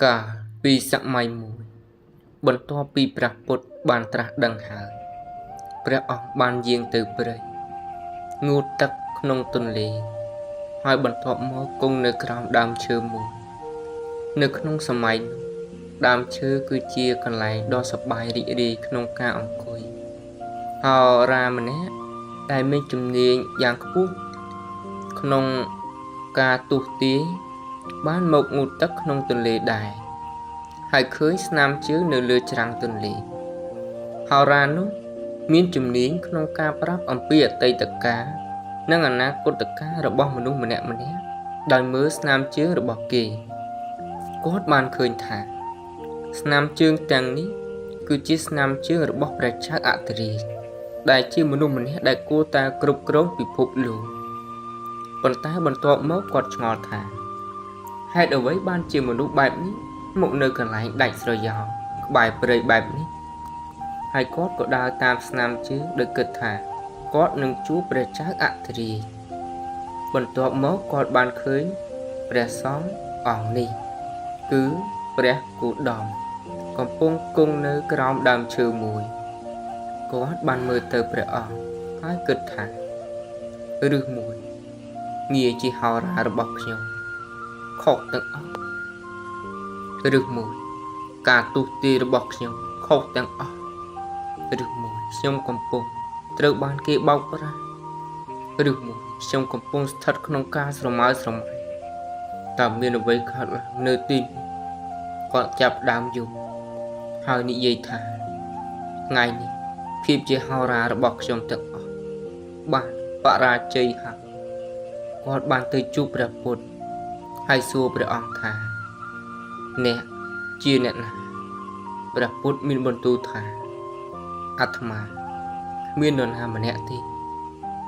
កាលពីសម័យមួយបន្ទាប់ពីព្រះពុទ្ធបានត្រាស់ដឹងហើយព្រះអង្គបានយាងទៅព្រៃងូតទឹកក្នុងទន្លេហើយបន្ទាប់មកគង់នៅក្រោមដើមឈើមួយនៅក្នុងសម័យនោះដើមឈើគឺជាកន្លែងដ៏សប្បាយរីករាយក្នុងការអង្គុយហោរាម្នាក់ដែលមានជំនាញយ៉ាងខ្ពស់ក្នុងការទស្សន៍ទាយបានមកងូតទឹកក្នុងទន្លេដែរហើយឃើញស្នាមជើងនៅលើច្រាំងទន្លេហោរានោះមានជំនាញក្នុងការប្រាប់អំពីអតីតកាលនិងអនាគតកាលរបស់មនុស្សម្នាក់ៗដោយមើលស្នាមជើងរបស់គេគាត់បានឃើញថាស្នាមជើងទាំងនេះគឺជាស្នាមជើងរបស់ព្រះចៅអធិរាជដែលជាមនុស្សម្នាក់ដែលគួរតែគ្រប់គ្រងពិភពលោកប៉ុន្តែបន្ទាប់មកគាត់ឆ្ងល់ថាហេតុអ្វីបានជាមនុស្សបែបនេះមកនៅកន្លែងដាច់ស្រយាលក្បែរព្រៃបែបនេះហើយគាត់ក៏ដើរតាមស្នាមជើងដោយគិតថាគាត់នឹងជួបព្រះចៅអធិរាជបន្ទាប់មកគាត់បានឃើញព្រះសង្ឃអង្គនេះគឺព្រះគោតមកំពុងគង់នៅក្រោមដើមឈើមួយគាត់បានមើលទៅព្រះអង្គហើយគិតថាឬមួយងារជាហោរារបស់ខ្ញុំខុសទាំងអស់ឬមួយការទស្សន៍ទាយរបស់ខ្ញុំខុសទាំងអស់ឬមួយខ្ញុំកំពុងត្រូវបានគេបោកប្រាស់ឬមួយខ្ញុំកំពុងស្ថិតក្នុងការស្រមើស្រមៃតើមានអ្វីកើតឡើងនៅទីនេះគាត់ចាប់ដើមយំហើយនិយាយថាថ្ងៃនេះភាពជាហោរារបស់ខ្ញុំទាំងអស់បានបរាជ័យហើយគាត់បានទៅជួបព្រះពុទ្ធហើយសួរព្រះអង្គថាអ្នកជាអ្នកណាព្រះពុទ្ធមានបន្ទូលថាអាត្មាគ្មាននរណាម្នាក់ទេ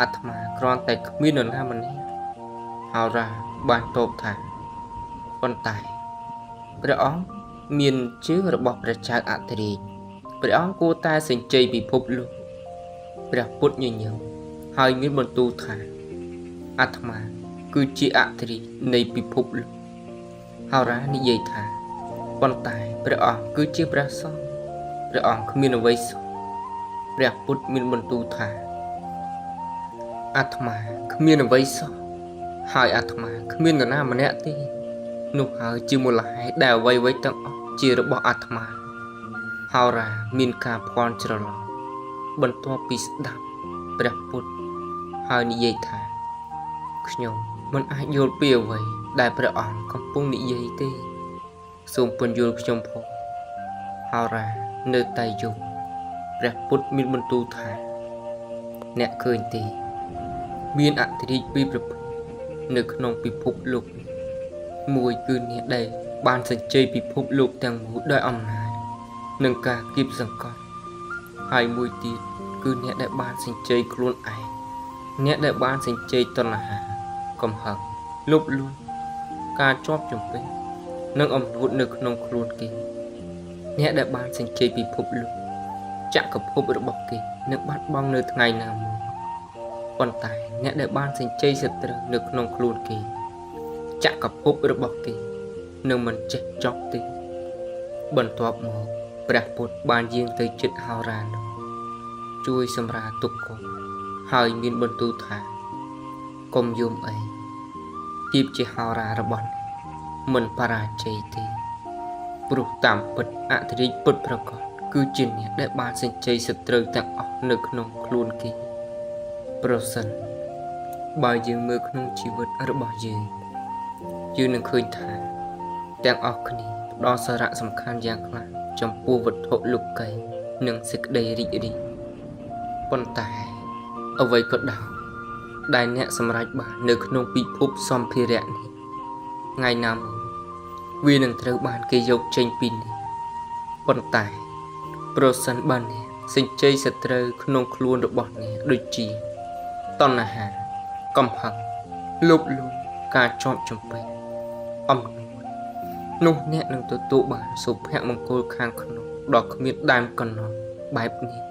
អាត្មាគ្រាន់តែគ្មាននរណាម្នាក់ហោរាបានតបថាប៉ុន្តែព្រះអង្គមានជើងរបស់ព្រះចៅអធិរាជព្រះអង្គគួរតែសញ្ជ័យពិភពលោកព្រះពុទ្ធញញឹមហើយមានបន្ទូលថាអាត្មាគឺជាអធិរាជនៃពិភពលោកហោរានិយាយថាប៉ុន្តែព្រះអង្គគឺជាព្រះសង្ឃព្រះអង្គគ្មានអ្វីសោះព្រះពុទ្ធមានបន្ទូលថាអាត្មាគ្មានអ្វីសោះហើយអាត្មាគ្មាននរណាម្នាក់ទេនោះហើយជាមូលហេតុដែលអ្វីៗទាំងអស់ជារបស់អាត្មាហោរាមានការភ័ន្តច្រឡំបន្ទាប់ពីស្ដាប់ព្រះពុទ្ធហើយនិយាយថាខ្ញុំមិនអាចយល់ពីអ្វីដែលព្រះអង្គកំពុងនិយាយទេសូមពន្យល់ខ្ញុំផងហោរានៅតែយំព្រះពុទ្ធមានបន្ទូលថាអ្នកឃើញទេមានអធិរាជពីរប្រភេទនៅក្នុងពិភពលោកនេះមួយគឺអ្នកដែលបានសញ្ជ័យពិភពលោកទាំងមូលដោយអំណាចនិងការគៀបសង្កត់ហើយមួយទៀតគឺអ្នកដែលបានសញ្ជ័យខ្លួនឯងអ្នកដែលបានសញ្ជ័យតណ្ហាកំហឹងលោភលន់ការជាប់ជំពាក់និងអំនួតនៅក្នុងខ្លួនគេអ្នកដែលបានសញ្ជ័យពិភពលោកចក្រភពរបស់គេនឹងបាត់បង់នៅថ្ងៃណាមួយប៉ុន្តែអ្នកដែលបានសញ្ជ័យសត្រូវនៅក្នុងខ្លួនគេចក្រភពរបស់គេនឹងមិនចេះចប់ទេបន្ទាប់មកព្រះពុទ្ធបានយាងទៅជិតហោរានោះជួយសម្រាលទុក្ខគាត់ហើយមានបន្ទូលថាកុំយំអីភាពជាហោរារបស់អ្នកមិនបរាជ័យទេព្រោះតាមពិតអធិរាជពុទ្ធប្រកបគឺជាអ្នកដែលបានសញ្ជ័យសត្រូវទាំងអស់នៅក្នុងខ្លួនគេប្រសិនបើយើងមើលក្នុងជីវិតរបស់យើងនឹងឃើញថាទាំងអស់គ្នាផ្ដល់សារៈសំខាន់យ៉ាងខ្លាំងចំពោះវត្ថុលោកីនិងសេចក្តីរីករាយប៉ុន្តែអ្វីក៏ដោយដែលអ្នកសម្រេចបាននៅក្នុងពិភពសម្ភារៈនេះថ្ងៃណាមួយវានឹងត្រូវបានគេយកចេញពីនេះប៉ុន្តែប្រសិនបើអ្នកសញ្ជ័យសត្រូវក្នុងខ្លួនរបស់អ្នកដូចជាតណ្ហាកំហឹងលោភលន់ការជាប់ជំពាក់អំនួតនោះអ្នកនឹងទទួលបានសុភមង្គលខាងក្នុងដ៏គ្មានដើមកណ្ដោះបែបនេះ